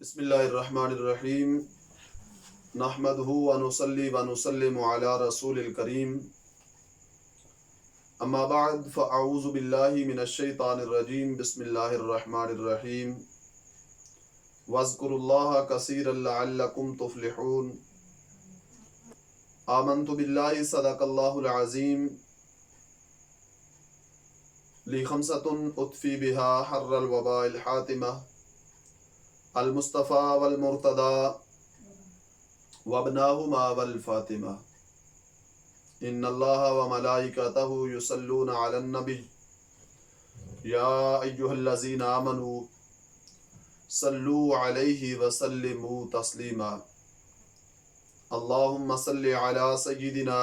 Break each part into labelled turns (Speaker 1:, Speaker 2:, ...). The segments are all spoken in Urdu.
Speaker 1: بسم اللہ الرحمن الرحیم نحمدہ ونصلی ونسلم علی رسول الکریم اما بعد فاعوذ باللہ من الشیطان الرجیم بسم اللہ الرحمن الرحیم واذکروا اللہ کثیرا لعلکم تفلحون آمنت باللہ صدق اللہ العظیم لی خمسۃ اطفی بہا حر الوباء الحاتمہ المصطفیٰ والمرتضیٰ وابناہما والفاطمہ ان اللہ وملائکتہ یصلون علی النبی یا ایہا الذین آمنوا صلوا علیہ وسلموا تسلیما اللہم صل علی سیدنا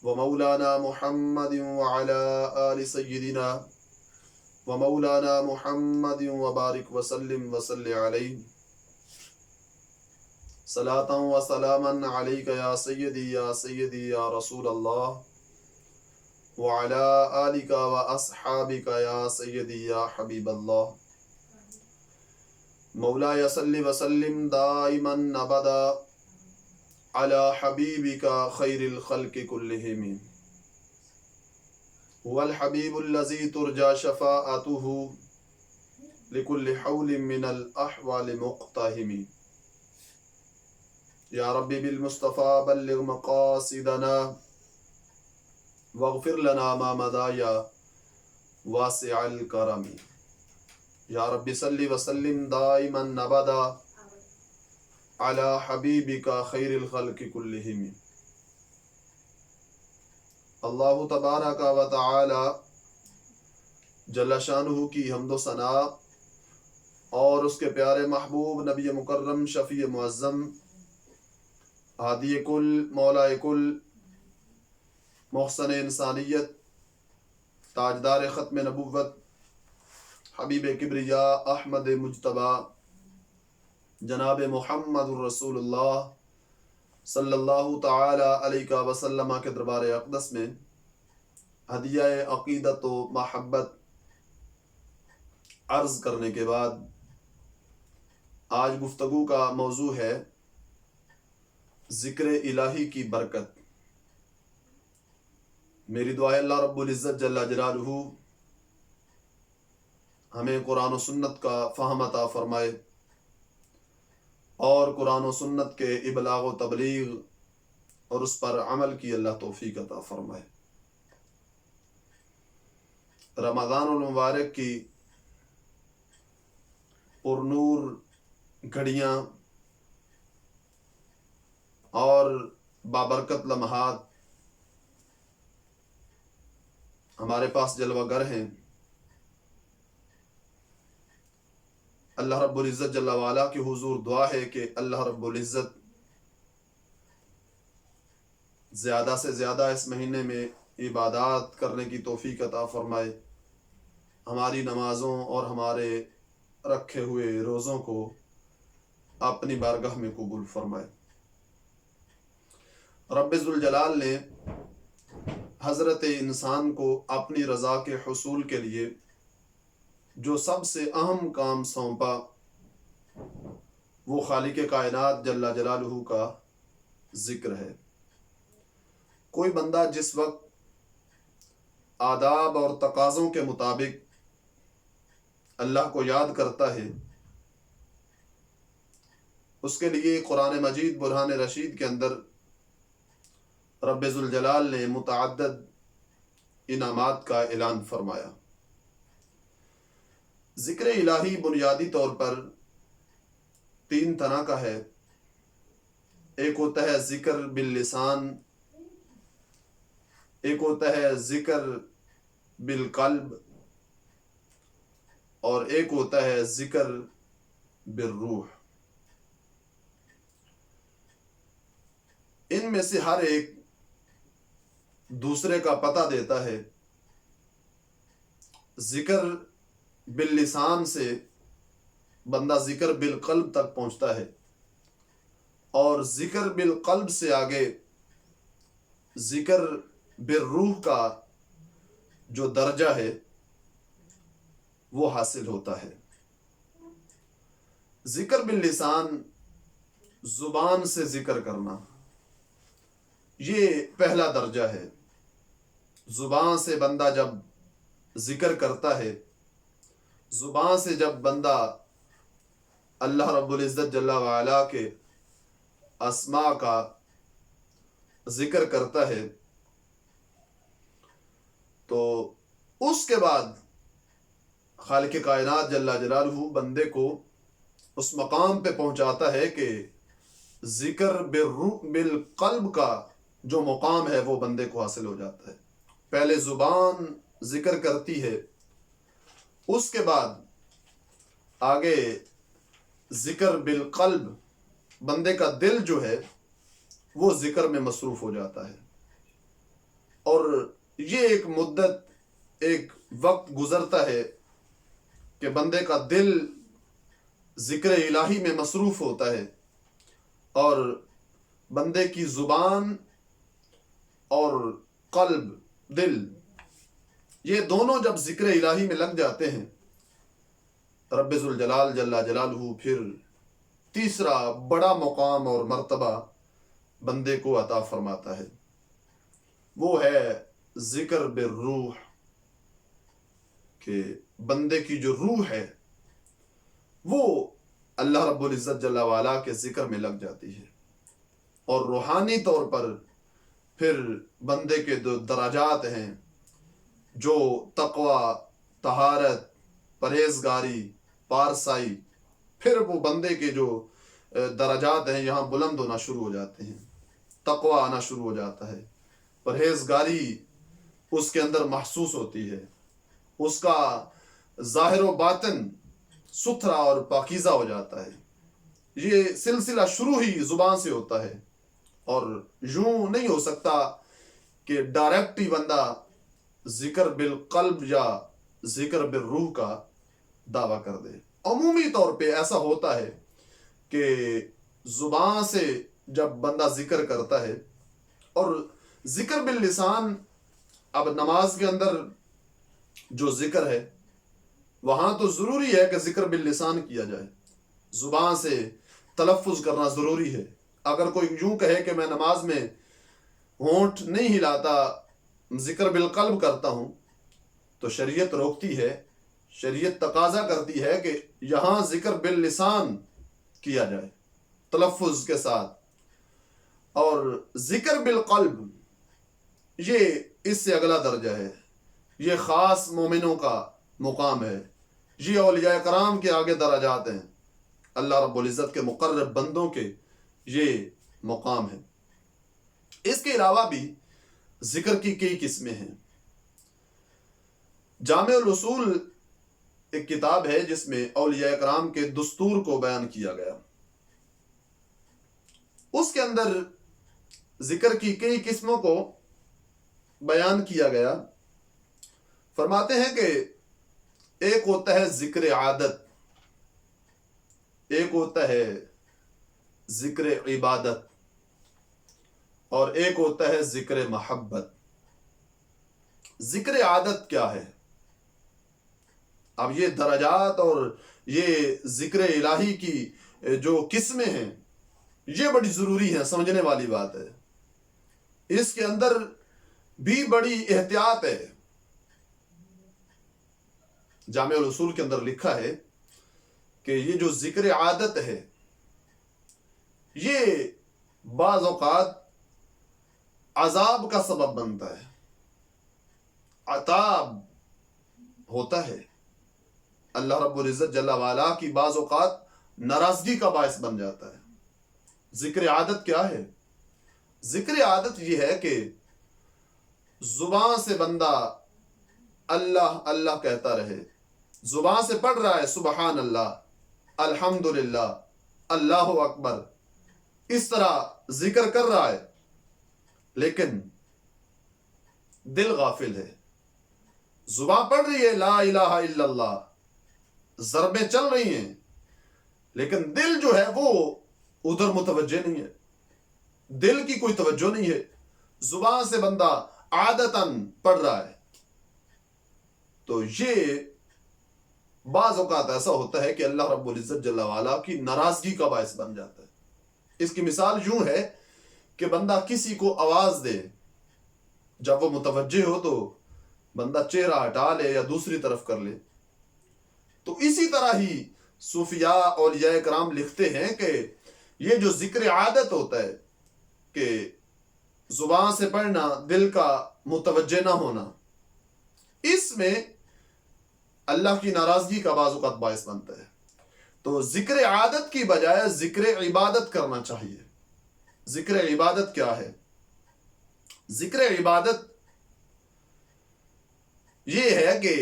Speaker 1: ومولانا محمد وعلی آل سیدنا ومولانا محمد وبارک وسلم وصلی علیہ صلاۃ و سلاما علیک یا سیدی یا رسول اللہ وعلی آلک و اصحابک یا سیدی یا حبیب اللہ مولایا صلی وسلم دائما ابدا علی حبیبک خیر الخلق کلہم هو الحبیب الذی ترجى شفاعته لكل حول من الاحوال مقتحم یا ربی بالمصطفى بلغ مقاصدنا واغفر لنا ما مضى یا واسع الکرم یا ربی صلی وسلم دائما ابدا علی حبیبک خیر الخلق کلہم۔ اللہ تبارک و تعالی جل شانہ کی حمد و ثنا اور اس کے پیارے محبوب نبی مکرم شفیع معظم ہادی کل مولا کل محسن انسانیت تاجدار ختم نبوت حبیب کبریا احمد مجتبی جناب محمد الرسول اللہ صلی اللہ تعالی علیہ وسلم کے دربار اقدس میں ہدیہ عقیدت و محبت عرض کرنے کے بعد آج گفتگو کا موضوع ہے ذکر الہی کی برکت۔ میری دعا ہے اللہ رب العزت جل جلالہ ہمیں قرآن و سنت کا فہم عطا فرمائے اور قرآن و سنت کے ابلاغ و تبلیغ اور اس پر عمل کی اللہ توفیق عطا فرمائے۔ رمضان المبارک کی پرنور گھڑیاں اور بابرکت لمحات ہمارے پاس جلوہ گر ہیں۔ اللہ رب العزت جل وعلا کی حضور دعا ہے کہ اللہ رب العزت زیادہ سے زیادہ اس مہینے میں عبادات کرنے کی توفیق عطا فرمائے، ہماری نمازوں اور ہمارے رکھے ہوئے روزوں کو اپنی بارگاہ میں قبول فرمائے۔ رب ذوالجلال نے حضرت انسان کو اپنی رضا کے حصول کے لیے جو سب سے اہم کام سونپا وہ خالق کائنات جل جلالہ کا ذکر ہے۔ کوئی بندہ جس وقت آداب اور تقاضوں کے مطابق اللہ کو یاد کرتا ہے اس کے لیے قرآن مجید برہان رشید کے اندر رب ذوالجلال نے متعدد انعامات کا اعلان فرمایا۔ ذکر الہی بنیادی طور پر تین طرح کا ہے۔ ایک ہوتا ہے ذکر باللسان، ایک ہوتا ہے ذکر بالقلب، اور ایک ہوتا ہے ذکر بالروح۔ ان میں سے ہر ایک دوسرے کا پتہ دیتا ہے۔ ذکر باللسان سے بندہ ذکر بالقلب تک پہنچتا ہے، اور ذکر بالقلب سے آگے ذکر بالروح کا جو درجہ ہے وہ حاصل ہوتا ہے۔ ذکر باللسان، زبان سے ذکر کرنا، یہ پہلا درجہ ہے۔ زبان سے بندہ جب ذکر کرتا ہے، زبان سے جب بندہ اللہ رب العزت جل وعلا کے اسماء کا ذکر کرتا ہے، تو اس کے بعد خالق کائنات جل جلالہ بندے کو اس مقام پہ پہنچاتا ہے کہ ذکر بالقلب کا جو مقام ہے وہ بندے کو حاصل ہو جاتا ہے۔ پہلے زبان ذکر کرتی ہے، اس کے بعد آگے ذکر بالقلب، بندے کا دل جو ہے وہ ذکر میں مصروف ہو جاتا ہے، اور یہ ایک مدت، ایک وقت گزرتا ہے کہ بندے کا دل ذکر الہی میں مصروف ہوتا ہے، اور بندے کی زبان اور قلب، دل، یہ دونوں جب ذکر الہی میں لگ جاتے ہیں، رب ذوالجلال جل جلالہ پھر تیسرا بڑا مقام اور مرتبہ بندے کو عطا فرماتا ہے، وہ ہے ذکر بالروح، کہ بندے کی جو روح ہے وہ اللہ رب العزت جل وعلا کے ذکر میں لگ جاتی ہے، اور روحانی طور پر پھر بندے کے جو درجات ہیں، جو تقوی، طہارت، پرہیزگاری، پارسائی، پھر وہ بندے کے جو درجات ہیں یہاں بلند ہونا شروع ہو جاتے ہیں، تقوی آنا شروع ہو جاتا ہے، پرہیزگاری اس کے اندر محسوس ہوتی ہے، اس کا ظاہر و باطن ستھرا اور پاکیزہ ہو جاتا ہے۔ یہ سلسلہ شروع ہی زبان سے ہوتا ہے، اور یوں نہیں ہو سکتا کہ ڈائریکٹ ہی بندہ ذکر بالقلب یا ذکر بالروح کا دعویٰ کر دے۔ عمومی طور پہ ایسا ہوتا ہے کہ زبان سے جب بندہ ذکر کرتا ہے، اور ذکر باللسان، اب نماز کے اندر جو ذکر ہے وہاں تو ضروری ہے کہ ذکر باللسان کیا جائے، زبان سے تلفظ کرنا ضروری ہے۔ اگر کوئی یوں کہے کہ میں نماز میں ہونٹ نہیں ہلاتا، ذکر بالقلب کرتا ہوں، تو شریعت روکتی ہے، شریعت تقاضا کرتی ہے کہ یہاں ذکر باللسان کیا جائے تلفظ کے ساتھ، اور ذکر بالقلب یہ اس سے اگلا درجہ ہے، یہ خاص مومنوں کا مقام ہے، یہ اولیاء کرام کے آگے درجات ہیں، اللہ رب العزت کے مقرب بندوں کے یہ مقام ہے۔ اس کے علاوہ بھی ذکر کی کئی قسمیں ہیں۔ جامع الاصول ایک کتاب ہے جس میں اولیاء کرام کے دستور کو بیان کیا گیا، اس کے اندر ذکر کی کئی قسموں کو بیان کیا گیا۔ فرماتے ہیں کہ ایک ہوتا ہے ذکر عادت، ایک ہوتا ہے ذکر عبادت، اور ایک ہوتا ہے ذکر محبت۔ ذکر عادت کیا ہے؟ اب یہ درجات اور یہ ذکر الہی کی جو قسمیں ہیں یہ بڑی ضروری ہیں، سمجھنے والی بات ہے، اس کے اندر بھی بڑی احتیاط ہے۔ جامع الاصول کے اندر لکھا ہے کہ یہ جو ذکر عادت ہے یہ بعض اوقات عذاب کا سبب بنتا ہے، عذاب ہوتا ہے، اللہ رب العزت جل وعلا کی بعض اوقات ناراضگی کا باعث بن جاتا ہے۔ ذکر عادت کیا ہے؟ ذکر عادت یہ ہے کہ زبان سے بندہ اللہ اللہ کہتا رہے، زبان سے پڑھ رہا ہے سبحان اللہ، الحمدللہ، اللہ اکبر، اس طرح ذکر کر رہا ہے، لیکن دل غافل ہے۔ زبان پڑھ رہی ہے لا الہ الا اللہ، ضربیں چل رہی ہیں، لیکن دل جو ہے وہ ادھر متوجہ نہیں ہے، دل کی کوئی توجہ نہیں ہے، زبان سے بندہ عادتاً پڑھ رہا ہے، تو یہ بعض اوقات ایسا ہوتا ہے کہ اللہ رب العزت جل وعلا کی ناراضگی کا باعث بن جاتا ہے۔ اس کی مثال یوں ہے کہ بندہ کسی کو آواز دے، جب وہ متوجہ ہو تو بندہ چہرہ ہٹا لے یا دوسری طرف کر لے۔ تو اسی طرح ہی صوفیاء اولیاء کرام لکھتے ہیں کہ یہ جو ذکر عادت ہوتا ہے کہ زبان سے پڑھنا، دل کا متوجہ نہ ہونا، اس میں اللہ کی ناراضگی کا بعض اوقات باعث بنتا ہے۔ تو ذکر عادت کی بجائے ذکر عبادت کرنا چاہیے۔ ذکر عبادت کیا ہے؟ ذکر عبادت یہ ہے کہ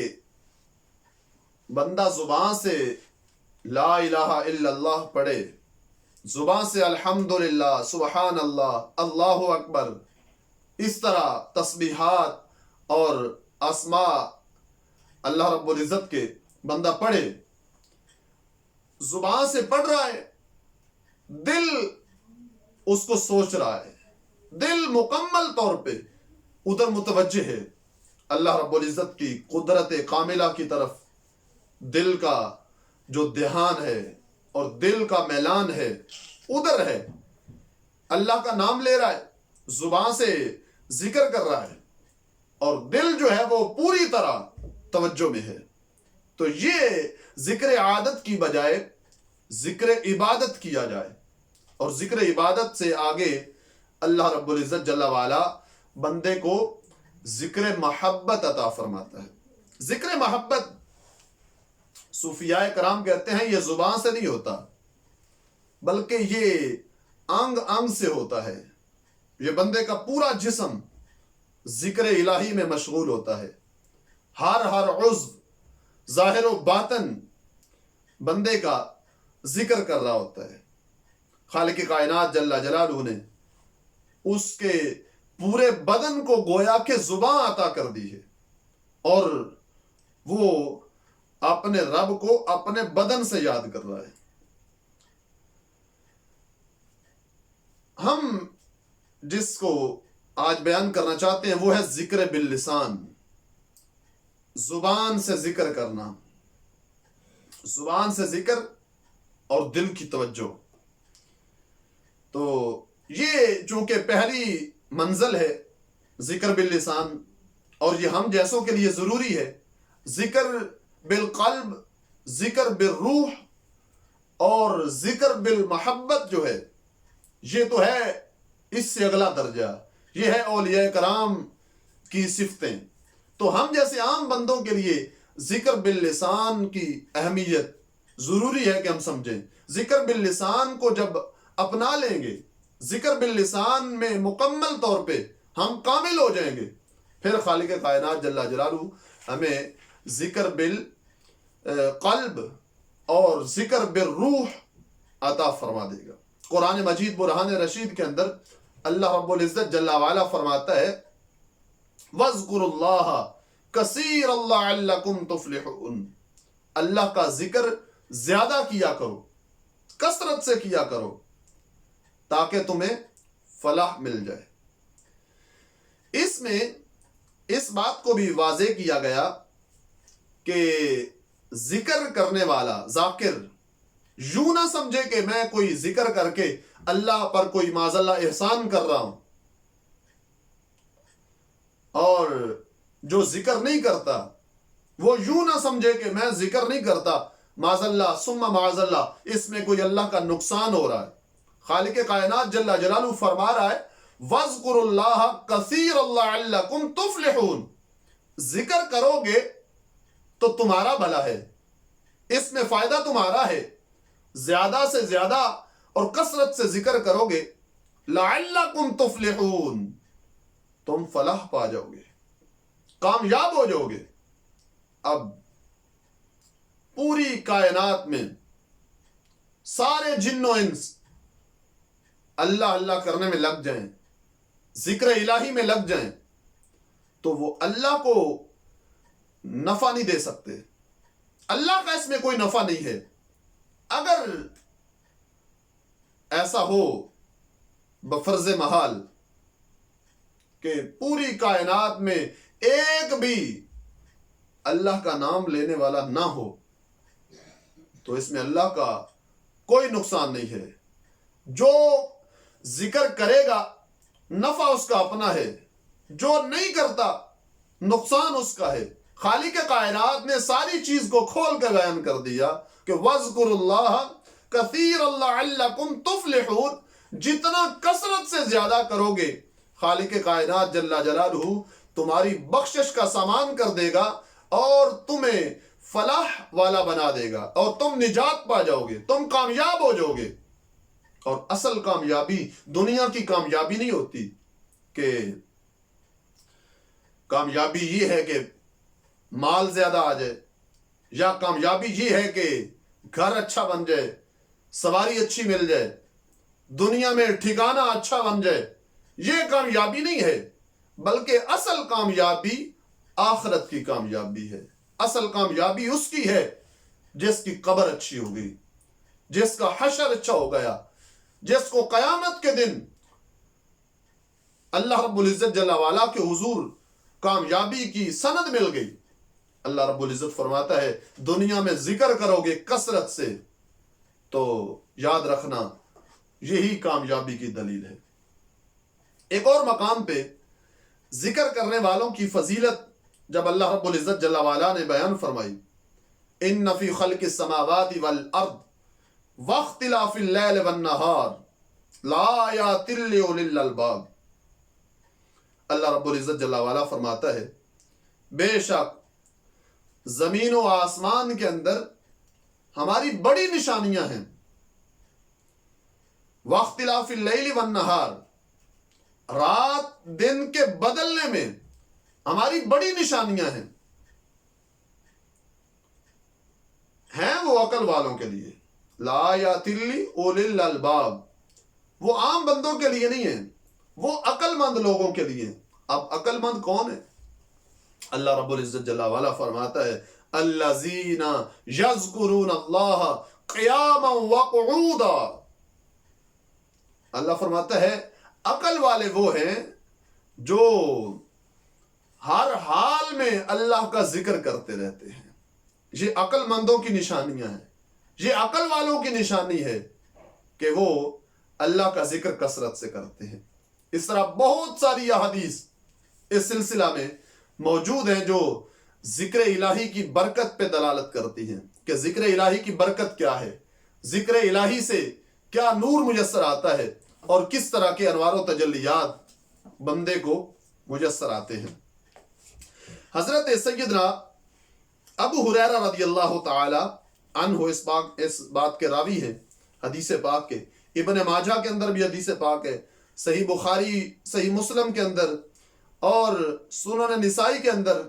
Speaker 1: بندہ زبان سے لا الہ الا اللہ پڑھے، زبان سے الحمدللہ، سبحان اللہ، اللہ اکبر، اس طرح تسبیحات اور اسماء اللہ رب العزت کے بندہ پڑھے، زبان سے پڑھ رہا ہے، دل اس کو سوچ رہا ہے، دل مکمل طور پہ ادھر متوجہ ہے، اللہ رب العزت کی قدرت کاملہ کی طرف دل کا جو دھیان ہے اور دل کا میلان ہے ادھر ہے، اللہ کا نام لے رہا ہے، زبان سے ذکر کر رہا ہے اور دل جو ہے وہ پوری طرح توجہ میں ہے۔ تو یہ ذکر عادت کی بجائے ذکر عبادت کیا جائے، اور ذکر عبادت سے آگے اللہ رب العزت جل وعلا بندے کو ذکر محبت عطا فرماتا ہے۔ ذکر محبت صوفیاء کرام کہتے ہیں یہ زبان سے نہیں ہوتا، بلکہ یہ انگ انگ سے ہوتا ہے، یہ بندے کا پورا جسم ذکر الہی میں مشغول ہوتا ہے، ہر عضو ظاہر و باطن بندے کا ذکر کر رہا ہوتا ہے۔ خالق کائنات جل جلالہ نے اس کے پورے بدن کو گویا کہ زبان عطا کر دی ہے، اور وہ اپنے رب کو اپنے بدن سے یاد کر رہا ہے۔ ہم جس کو آج بیان کرنا چاہتے ہیں وہ ہے ذکر باللسان، زبان سے ذکر کرنا، زبان سے ذکر اور دل کی توجہ۔ تو یہ چونکہ پہلی منزل ہے ذکر باللسان، اور یہ ہم جیسوں کے لیے ضروری ہے۔ ذکر بالقلب، ذکر بالروح اور ذکر بالمحبت جو ہے یہ تو ہے اس سے اگلا درجہ، یہ ہے اولیاء کرام کی صفتیں۔ تو ہم جیسے عام بندوں کے لیے ذکر باللسان کی اہمیت ضروری ہے کہ ہم سمجھیں۔ ذکر باللسان کو جب اپنا لیں گے، ذکر باللسان میں مکمل طور پہ ہم کامل ہو جائیں گے، پھر خالق کائنات جل جلالہ ہمیں ذکر بالقلب اور ذکر بالروح عطا فرما دے گا۔ قرآن مجید برہان رشید کے اندر اللہ رب العزت جل وعلا فرماتا ہے وَاذْكُرُوا اللَّهَ كَثِيرًا لَعَلَّكُمْ تُفْلِحُونَ، اللہ کا ذکر زیادہ کیا کرو، کثرت سے کیا کرو تاکہ تمہیں فلاح مل جائے۔ اس میں اس بات کو بھی واضح کیا گیا کہ ذکر کرنے والا ذاکر یوں نہ سمجھے کہ میں کوئی ذکر کر کے اللہ پر کوئی معاذ اللہ احسان کر رہا ہوں، اور جو ذکر نہیں کرتا وہ یوں نہ سمجھے کہ میں ذکر نہیں کرتا معاذ اللہ ثم معاذ اللہ اس میں کوئی اللہ کا نقصان ہو رہا ہے۔ خالق کائنات جل جلالہ فرما رہا ہے وَاذْكُرُوا اللَّهَ كَثِيرًا لَعَلَّكُمْ تُفْلِحُونَ، ذکر کرو گے تو تمہارا بھلا ہے، اس میں فائدہ تمہارا ہے، زیادہ سے زیادہ اور کثرت سے ذکر کرو گے لَعَلَّكُمْ تُفْلِحُونَ، تم فلاح پا جاؤ گے، کامیاب ہو جاؤ گے۔ اب پوری کائنات میں سارے جن و انس اللہ اللہ کرنے میں لگ جائیں، ذکر الہی میں لگ جائیں، تو وہ اللہ کو نفع نہیں دے سکتے، اللہ کا اس میں کوئی نفع نہیں ہے۔ اگر ایسا ہو بفرض محال کہ پوری کائنات میں ایک بھی اللہ کا نام لینے والا نہ ہو، تو اس میں اللہ کا کوئی نقصان نہیں ہے. جو ذکر کرے گا نفع اس کا اپنا ہے، جو نہیں کرتا نقصان اس کا ہے. خالق کائنات نے ساری چیز کو کھول کر بیان کر دیا کہ وَاذْكُرُوا اللَّهَ كَثِيرًا لَعَلَّكُمْ تُفْلِحُونَ. جتنا کثرت سے زیادہ کرو گے خالق کائنات جل جلالہ تمہاری بخشش کا سامان کر دے گا اور تمہیں فلاح والا بنا دے گا اور تم نجات پا جاؤ گے، تم کامیاب ہو جاؤ گے. اور اصل کامیابی دنیا کی کامیابی نہیں ہوتی کہ کامیابی یہ ہے کہ مال زیادہ آ جائے، یا کامیابی یہ ہے کہ گھر اچھا بن جائے، سواری اچھی مل جائے، دنیا میں ٹھکانہ اچھا بن جائے. یہ کامیابی نہیں ہے، بلکہ اصل کامیابی آخرت کی کامیابی ہے. اصل کامیابی اس کی ہے جس کی قبر اچھی ہو گئی، جس کا حشر اچھا ہو گیا، جس کو قیامت کے دن اللہ رب العزت جل وعلا کے حضور کامیابی کی سند مل گئی. اللہ رب العزت فرماتا ہے دنیا میں ذکر کرو گے کثرت سے تو یاد رکھنا یہی کامیابی کی دلیل ہے. ایک اور مقام پہ ذکر کرنے والوں کی فضیلت جب اللہ رب العزت جل وعلا نے بیان فرمائی ان فی خلق السماوات والارض واختلاف اللیل والنہار لآیات لأولی الالباب. اللہ رب العزت جل وعلا فرماتا ہے بے شک زمین و آسمان کے اندر ہماری بڑی نشانیاں ہیں. واختلاف اللیل والنہار، رات دن کے بدلنے میں ہماری بڑی نشانیاں ہیں وہ عقل والوں کے لیے. لآیات لأولی الالباب، وہ عام بندوں کے لیے نہیں ہیں، وہ عقل مند لوگوں کے لیے. اب عقل مند کون ہے؟ اللہ رب العزت جل وعلا فرماتا ہے الذین یذکرون اللہ قیاما وقعودا. اللہ فرماتا ہے عقل والے وہ ہیں جو ہر حال میں اللہ کا ذکر کرتے رہتے ہیں. یہ عقل مندوں کی نشانیاں ہیں، یہ عقل والوں کی نشانی ہے کہ وہ اللہ کا ذکر کثرت سے کرتے ہیں. اس طرح بہت ساری احادیث اس سلسلہ میں موجود ہیں جو ذکر الہی کی برکت پہ دلالت کرتی ہیں کہ ذکر الہی کی برکت کیا ہے، ذکر الہی سے کیا نور میسر آتا ہے اور کس طرح کے انوار و تجلیات بندے کو میسر آتے ہیں. حضرت سیدنا ابو ہریرہ رضی اللہ تعالی عنہ اس بات کے راوی ہیں حدیث پاک کے. ابن ماجہ کے اندر بھی حدیث پاک ہے، صحیح بخاری صحیح مسلم کے اندر اور سنن نسائی کے اندر،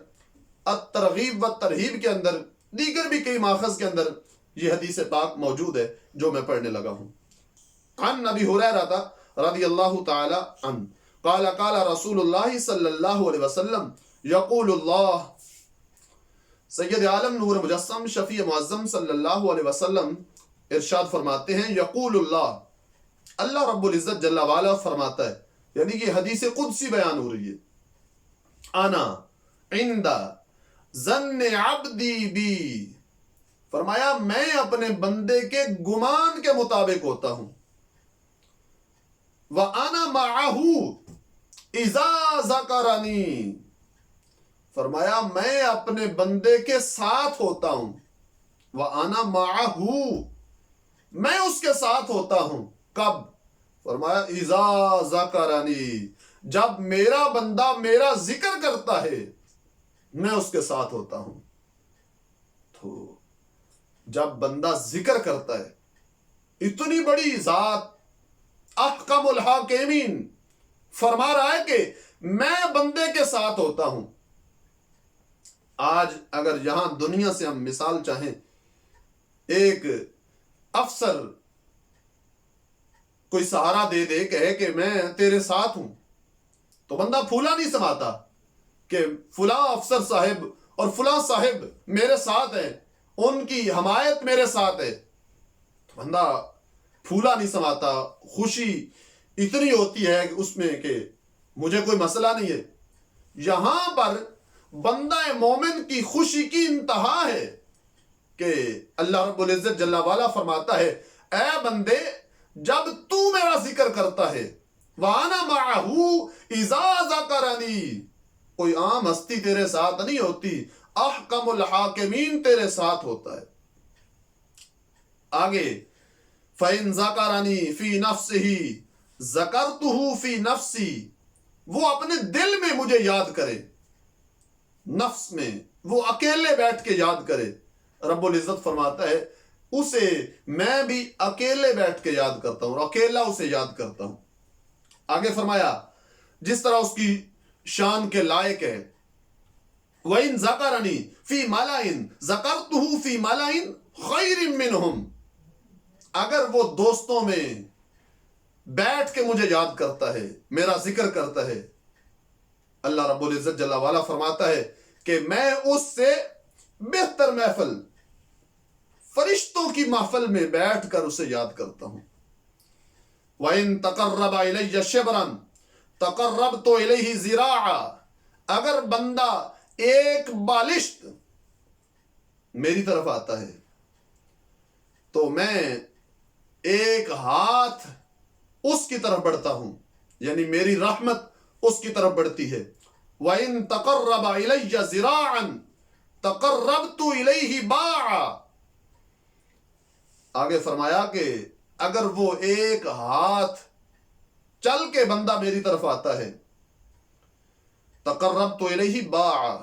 Speaker 1: الترغیب والترہیب کے اندر، دیگر بھی کئی ماخذ کے اندر یہ حدیث پاک موجود ہے جو میں پڑھنے لگا ہوں. عن ابی ہریرہ رضی اللہ تعالی عنہ قال قال رسول اللہ صلی اللہ علیہ وسلم یقول اللہ. سید عالم نور مجسم شفیع معظم صلی اللہ علیہ وسلم ارشاد فرماتے ہیں یقول اللہ، اللہ رب العزت جل وعلا فرماتا ہے، یعنی کہ حدیث قدسی بیان ہو رہی ہے. انا عند ظن عبدی بی، فرمایا میں اپنے بندے کے گمان کے مطابق ہوتا ہوں. وَأَنَا مَعَهُ إِذَا ذَكَرَنِي، فرمایا میں اپنے بندے کے ساتھ ہوتا ہوں. وَأَنَا مَعَهُ، میں اس کے ساتھ ہوتا ہوں. کب؟ فرمایا اِذَا ذَكَرَنِي، جب میرا بندہ میرا ذکر کرتا ہے میں اس کے ساتھ ہوتا ہوں. تو جب بندہ ذکر کرتا ہے، اتنی بڑی ذات احکم الحاکمین فرما رہا ہے کہ میں بندے کے ساتھ ہوتا ہوں. آج اگر یہاں دنیا سے ہم مثال چاہیں، ایک افسر کوئی سہارا دے دے کہے کہ میں تیرے ساتھ ہوں، تو بندہ پھولا نہیں سماتا کہ فلاں افسر صاحب اور فلاں صاحب میرے ساتھ ہیں، ان کی حمایت میرے ساتھ ہے. تو بندہ پھولا نہیں سماتا، خوشی اتنی ہوتی ہے کہ اس میں کہ مجھے کوئی مسئلہ نہیں ہے. یہاں پر بندہ مومن کی خوشی کی انتہا ہے کہ اللہ رب العزت جل والا فرماتا ہے اے بندے جب تو میرا ذکر کرتا ہے وَأَنَا مَعَهُ إِذَا ذَكَرَنِي، کوئی عام ہستی تیرے ساتھ نہیں ہوتی، احکم الحاکمین تیرے ساتھ ہوتا ہے۔ آگے فَإِن ذَكَرَنِي فِي نَفْسِهِ ذَكَرْتُهُ فِي نَفْسِي، وہ اپنے دل میں مجھے یاد کرے، نفس میں وہ اکیلے بیٹھ کے یاد کرے، رب العزت فرماتا ہے اسے میں بھی اکیلے بیٹھ کے یاد کرتا ہوں، اکیلا اسے یاد کرتا ہوں۔ آگے فرمایا جس طرح اس کی شان کے لائق ہے وَإِن ذَكَرَنِي فِي مَلَئٍ ذَكَرْتُهُ فِي مَلَئٍ خَيْرٍ مِّنْهُمْ، اگر وہ دوستوں میں بیٹھ کے مجھے یاد کرتا ہے، میرا ذکر کرتا ہے، اللہ رب العزت جل والا فرماتا ہے کہ میں اس سے بہتر محفل، فرشتوں کی محفل میں بیٹھ کر اسے یاد کرتا ہوں۔ وَإِن تَقَرَّبَ إِلَيَّ شِبْرًا تَقَرَّبْتُ إِلَيْهِ ذِرَاعًا، اگر بندہ ایک بالشت میری طرف آتا ہے تو میں ایک ہاتھ اس کی طرف بڑھتا ہوں، یعنی میری رحمت اس کی طرف بڑھتی ہے۔ وَإِن تَقَرَّبَ إِلَيَّ ذِرَاعًا تَقَرَّبْتُ إِلَيْهِ بَاعًا، آگے فرمایا کہ اگر وہ ایک ہاتھ چل کے بندہ میری طرف آتا ہے تقربت الیہ باعا،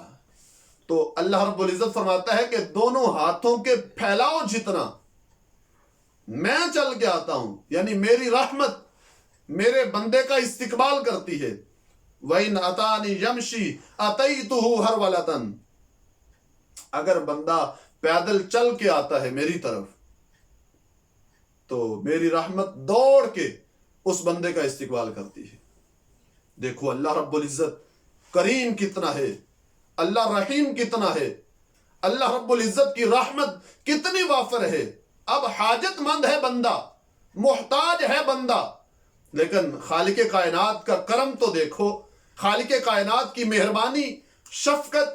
Speaker 1: تو اللہ رب العزت فرماتا ہے کہ دونوں ہاتھوں کے پھیلاؤ جتنا میں چل کے آتا ہوں، یعنی میری رحمت میرے بندے کا استقبال کرتی ہے۔ وَإِنْ أَتَانِي يَمْشِي أَتَيْتُهُ هَرْوَلَةً، اگر بندہ پیدل چل کے آتا ہے میری طرف تو میری رحمت دوڑ کے اس بندے کا استقبال کرتی ہے۔ دیکھو اللہ رب العزت کریم کتنا ہے، اللہ رحیم کتنا ہے، اللہ رب العزت کی رحمت کتنی وافر ہے۔ اب حاجت مند ہے بندہ، محتاج ہے بندہ، لیکن خالق کائنات کا کرم تو دیکھو، خالق کائنات کی مہربانی، شفقت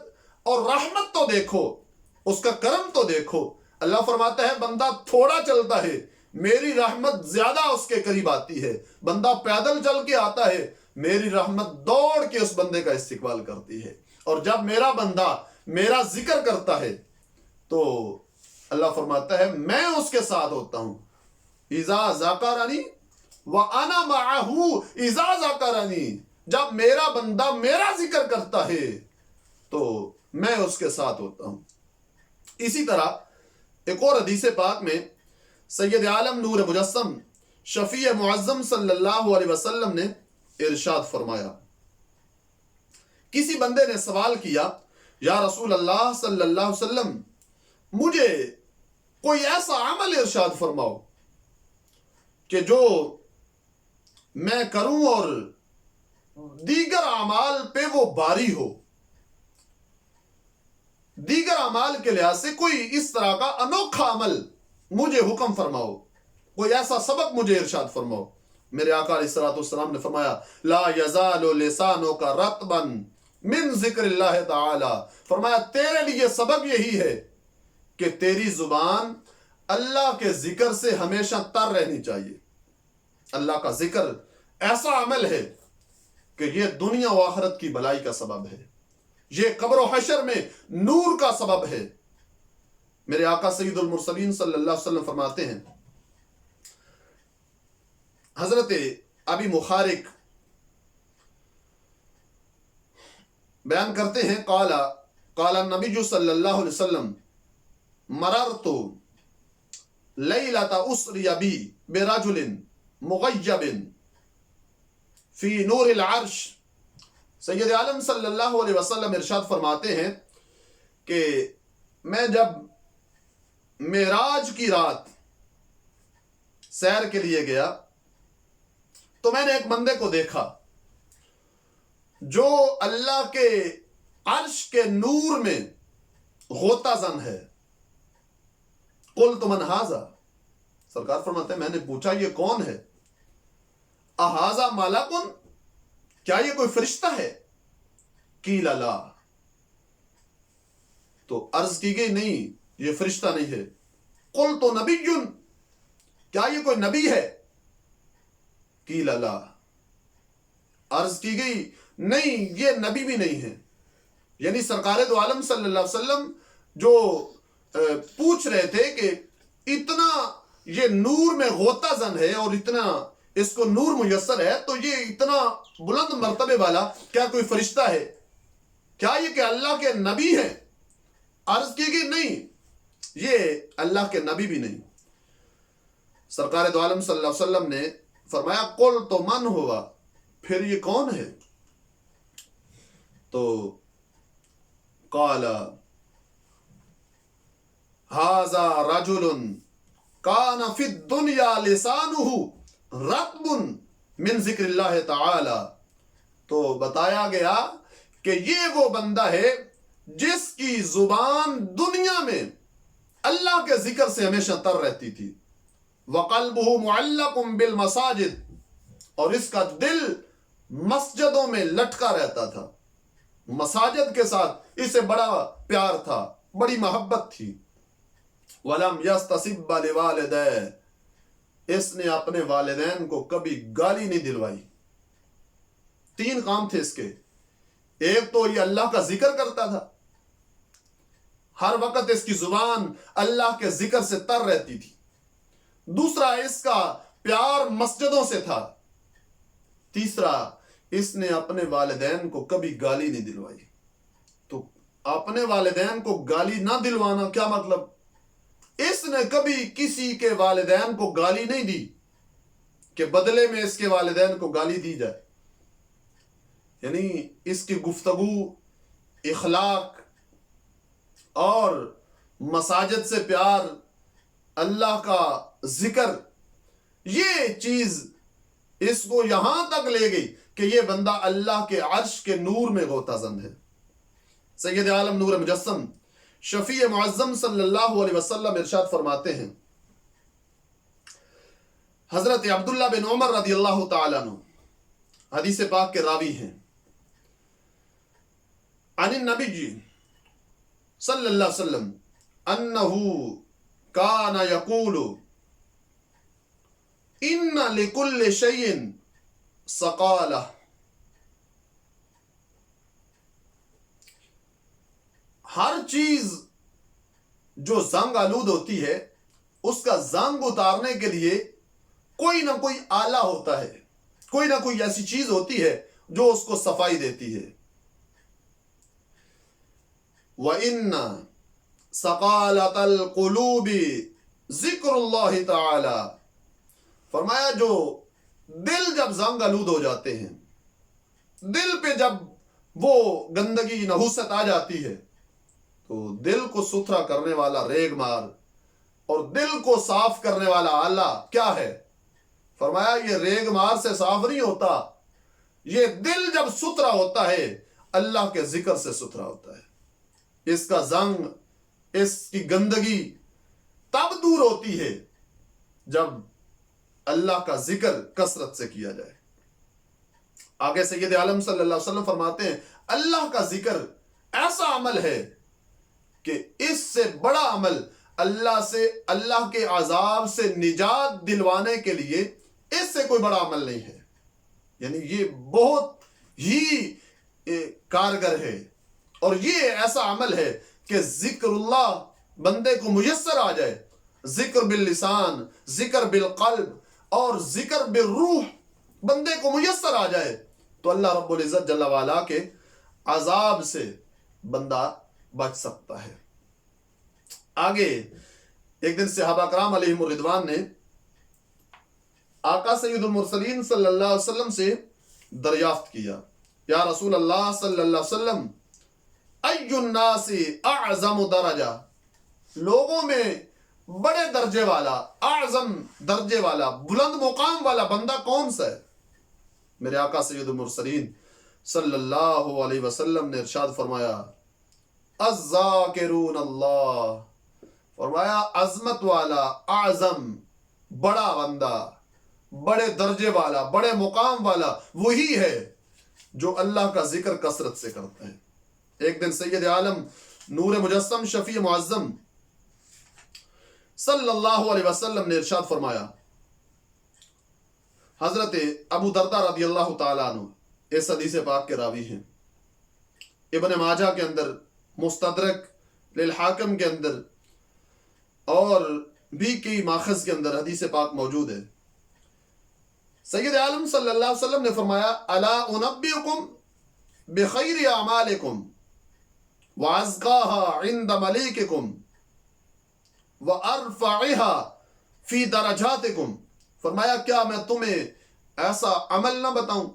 Speaker 1: اور رحمت تو دیکھو، اس کا کرم تو دیکھو۔ اللہ فرماتا ہے بندہ تھوڑا چلتا ہے میری رحمت زیادہ اس کے قریب آتی ہے، بندہ پیدل چل کے آتا ہے میری رحمت دوڑ کے اس بندے کا استقبال کرتی ہے۔ اور جب میرا بندہ میرا ذکر کرتا ہے تو اللہ فرماتا ہے میں اس کے ساتھ ہوتا ہوں۔ اذا ذکرنی وانا معه اذا ذکرنی، جب میرا بندہ میرا ذکر کرتا ہے تو میں اس کے ساتھ ہوتا ہوں۔ اسی طرح ایک اور حدیث پاک میں سید عالم نور مجسم شفیع معظم صلی اللہ علیہ وسلم نے ارشاد فرمایا، کسی بندے نے سوال کیا یا رسول اللہ صلی اللہ علیہ وسلم مجھے کوئی ایسا عمل ارشاد فرماؤ کہ جو میں کروں اور دیگر اعمال پہ وہ باری ہو، دیگر اعمال کے لحاظ سے کوئی اس طرح کا انوکھا عمل مجھے حکم فرماؤ، کوئی ایسا سبق مجھے ارشاد فرماؤ۔ میرے آقا علیہ الصلوۃ والسلام نے فرمایا لا یزال لسانک رطبا من ذکر اللہ تعالی، فرمایا تیرے لیے سبق یہی ہے کہ تیری زبان اللہ کے ذکر سے ہمیشہ تر رہنی چاہیے۔ اللہ کا ذکر ایسا عمل ہے کہ یہ دنیا و آخرت کی بھلائی کا سبب ہے، یہ قبر و حشر میں نور کا سبب ہے۔ میرے آقا سید المرسلین صلی اللہ علیہ وسلم فرماتے ہیں، حضرت ابی مخارق بیان کرتے ہیں قال النبی صلی اللہ علیہ وسلم مررت لیلۃ اسری بی برجل مغیب فی نور العرش، سید عالم صلی اللہ علیہ وسلم ارشاد فرماتے ہیں کہ میں جب معراج کی رات سیر کے لیے گیا تو میں نے ایک بندے کو دیکھا جو اللہ کے عرش کے نور میں غوطہ زن ہے۔ قلت من ھذا، سرکار فرماتے ہیں میں نے پوچھا یہ کون ہے؟ اھذا ملک، کیا یہ کوئی فرشتہ ہے؟ قیل لا، تو عرض کی گئی نہیں یہ فرشتہ نہیں ہے۔ قل تو نبی، کیا یہ کوئی نبی ہے؟ قیل لا، عرض کی گئی نہیں یہ نبی بھی نہیں ہے۔ یعنی سرکار دو عالم صلی اللہ علیہ وسلم جو پوچھ رہے تھے کہ اتنا یہ نور میں غوطہ زن ہے اور اتنا اس کو نور میسر ہے، تو یہ اتنا بلند مرتبے والا کیا کوئی فرشتہ ہے؟ کیا یہ کہ اللہ کے نبی ہیں؟ عرض کی گئی نہیں یہ اللہ کے نبی بھی نہیں۔ سرکار دو عالم صلی اللہ علیہ وسلم نے فرمایا قل تو من ہوا، پھر یہ کون ہے؟ تو قال ھذا رجل کان فی الدنیا لسانہ رطب من ذکر اللہ تعالی، تو بتایا گیا کہ یہ وہ بندہ ہے جس کی زبان دنیا میں اللہ کے ذکر سے ہمیشہ تر رہتی تھی۔ وقلبہ معلق بالمساجد، اور اس کا دل مسجدوں میں لٹکا رہتا تھا، مساجد کے ساتھ اسے بڑا پیار تھا، بڑی محبت تھی۔ وَلَمْ يَسْتَسِبَّ لِوَالِدَيْهِ، اس نے اپنے والدین کو کبھی گالی نہیں دلوائی۔ 3 کام تھے اس کے، ایک تو یہ اللہ کا ذکر کرتا تھا، ہر وقت اس کی زبان اللہ کے ذکر سے تر رہتی تھی۔ دوسرا اس کا پیار مسجدوں سے تھا۔ تیسرا اس نے اپنے والدین کو کبھی گالی نہیں دلوائی۔ تو اپنے والدین کو گالی نہ دلوانا کیا مطلب؟ اس نے کبھی کسی کے والدین کو گالی نہیں دی کہ بدلے میں اس کے والدین کو گالی دی جائے۔ یعنی اس کی گفتگو، اخلاق اور مساجد سے پیار، اللہ کا ذکر، یہ چیز اس کو یہاں تک لے گئی کہ یہ بندہ اللہ کے عرش کے نور میں غوطہ زن ہے۔ سید عالم نور مجسم شفیع معظم صلی اللہ علیہ وسلم ارشاد فرماتے ہیں، حضرت عبداللہ بن عمر رضی اللہ تعالیٰ عنہ حدیث پاک کے راوی ہیں، عن النبی صلی اللہ علیہ وسلم انہو کان یقول ان لکل شیء سقالہ، ہر چیز جو زنگ آلود ہوتی ہے اس کا زنگ اتارنے کے لیے کوئی نہ کوئی آلہ ہوتا ہے، کوئی نہ کوئی ایسی چیز ہوتی ہے جو اس کو صفائی دیتی ہے۔ وَإِنَّ سَقَالَةَ الْقُلُوبِ ذِكْرُ اللَّهِ تَعَالَى، فرمایا جو دل جب زنگ آلود ہو جاتے ہیں، دل پہ جب وہ گندگی نحوست آ جاتی ہے، تو دل کو ستھرا کرنے والا ریگ مار اور دل کو صاف کرنے والا آلہ کیا ہے؟ فرمایا یہ ریگ مار سے صاف نہیں ہوتا، یہ دل جب ستھرا ہوتا ہے اللہ کے ذکر سے ستھرا ہوتا ہے۔ اس کا زنگ، اس کی گندگی تب دور ہوتی ہے جب اللہ کا ذکر کثرت سے کیا جائے۔ آگے سید عالم صلی اللہ علیہ وسلم فرماتے ہیں اللہ کا ذکر ایسا عمل ہے کہ اس سے بڑا عمل اللہ کے عذاب سے نجات دلوانے کے لیے اس سے کوئی بڑا عمل نہیں ہے۔ یعنی یہ بہت ہی کارگر ہے، اور یہ ایسا عمل ہے کہ ذکر اللہ بندے کو میسر آ جائے، ذکر باللسان، ذکر بالقلب اور ذکر بالروح بندے کو میسر آ جائے تو اللہ رب العزت جل وعلا کے عذاب سے بندہ بچ سکتا ہے۔ آگے ایک دن صحابہ کرام علیہم الرضوان نے آقا سید المرسلین صلی اللہ علیہ وسلم سے دریافت کیا، یا رسول اللہ صلی اللہ علیہ وسلم ای الناس اعظم درجہ، لوگوں میں بڑے درجے والا، اعظم درجے والا، بلند مقام والا بندہ کون سا ہے؟ میرے آقا سید المرسلین صلی اللہ علیہ وسلم نے ارشاد فرمایا الذاکرون اللہ، فرمایا عظمت والا، اعظم، بڑا بندہ، بڑے درجے والا، بڑے مقام والا وہی ہے جو اللہ کا ذکر کثرت سے کرتا ہے۔ ایک دن سید عالم نور مجسم شفیع معظم صلی اللہ علیہ وسلم نے ارشاد فرمایا، حضرت ابو دردہ رضی اللہ تعالیٰ عنہ اس حدیث پاک کے راوی ہیں، ابن ماجہ کے اندر، مستدرک للحاکم کے اندر اور بھی کئی ماخذ کے اندر حدیث پاک موجود ہے۔ سید عالم صلی اللہ علیہ وسلم نے فرمایا، الا انبئکم بخیر اعمالکم وازکاها عند ملیککم وارفعها فی درجاتکم، فرمایا کیا میں تمہیں ایسا عمل نہ بتاؤں،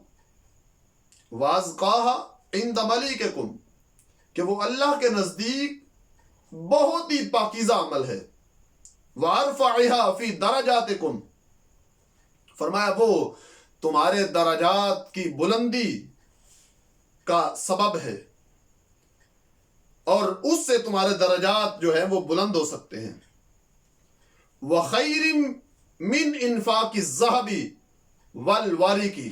Speaker 1: وازکاها عند ملیککم، کہ وہ اللہ کے نزدیک بہت ہی پاکیزہ عمل ہے، وارفعها فی درجاتکم، فرمایا وہ تمہارے درجات کی بلندی کا سبب ہے، اور اس سے تمہارے درجات جو ہیں وہ بلند ہو سکتے ہیں۔ وَخَيْرٍ مِّنْ إِنفَاقِ الذَّهَبِ وَالْوَرِقِ،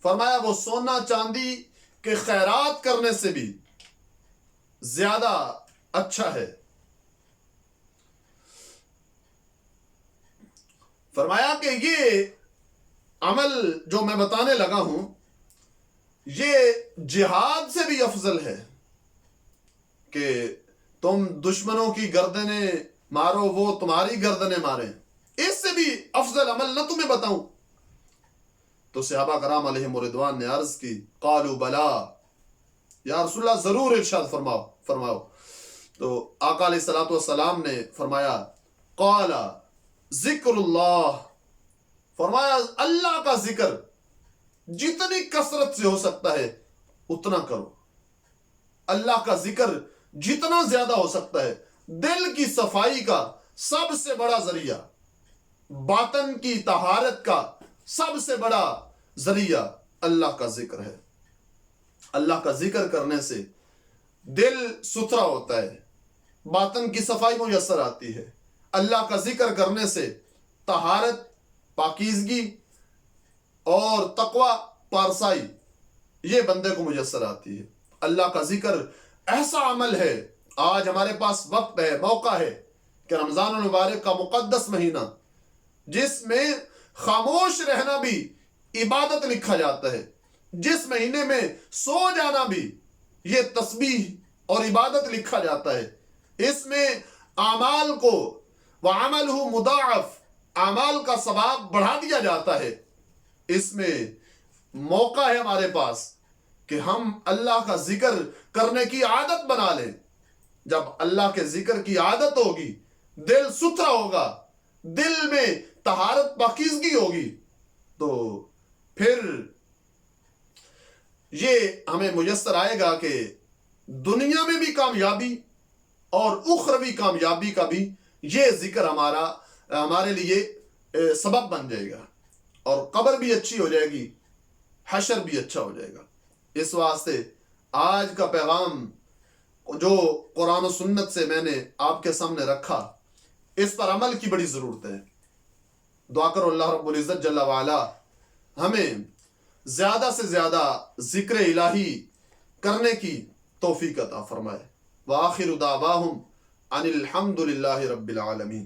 Speaker 1: فرمایا وہ سونا چاندی کے خیرات کرنے سے بھی زیادہ اچھا ہے۔ فرمایا کہ یہ عمل جو میں بتانے لگا ہوں یہ جہاد سے بھی افضل ہے، کہ تم دشمنوں کی گردنیں مارو وہ تمہاری گردنیں ماریں، اس سے بھی افضل عمل نہ تمہیں بتاؤں؟ تو صحابہ کرام علیہم رضوان نے عرض کی، قالوا بلا، یا رسول اللہ ضرور ارشاد فرماؤ۔ تو آقا علیہ الصلوۃ والسلام نے فرمایا، قال ذکر اللہ، فرمایا اللہ کا ذکر جتنی کثرت سے ہو سکتا ہے اتنا کرو، اللہ کا ذکر جتنا زیادہ ہو سکتا ہے۔ دل کی صفائی کا سب سے بڑا ذریعہ، باطن کی طہارت کا سب سے بڑا ذریعہ اللہ کا ذکر ہے۔ اللہ کا ذکر کرنے سے دل ستھرا ہوتا ہے، باطن کی صفائی میسر آتی ہے۔ اللہ کا ذکر کرنے سے طہارت، پاکیزگی اور تقوی، پارسائی یہ بندے کو میسر آتی ہے۔ اللہ کا ذکر ایسا عمل ہے، آج ہمارے پاس وقت ہے، موقع ہے کہ رمضان المبارک کا مقدس مہینہ جس میں خاموش رہنا بھی عبادت لکھا جاتا ہے، جس مہینے میں سو جانا بھی یہ تسبیح اور عبادت لکھا جاتا ہے، اس میں اعمال کو وعملہ مضاعف، اعمال کا ثواب بڑھا دیا جاتا ہے۔ اس میں موقع ہے ہمارے پاس کہ ہم اللہ کا ذکر کرنے کی عادت بنا لیں۔ جب اللہ کے ذکر کی عادت ہوگی، دل ستھرا ہوگا، دل میں طہارت پاکیزگی ہوگی، تو پھر یہ ہمیں میسر آئے گا کہ دنیا میں بھی کامیابی اور اخروی کامیابی کا بھی یہ ذکر ہمارے لیے سبب بن جائے گا، اور قبر بھی اچھی ہو جائے گی، حشر بھی اچھا ہو جائے گا۔ اس واسطے آج کا پیغام جو قرآن و سنت سے میں نے آپ کے سامنے رکھا، اس پر عمل کی بڑی ضرورت ہے۔ دعا کرو اللہ رب العزت جل وعلا ہمیں زیادہ سے زیادہ ذکر الہی کرنے کی توفیق عطا فرمائے۔ وآخر دعواہم ان الحمد للہ رب العالمین۔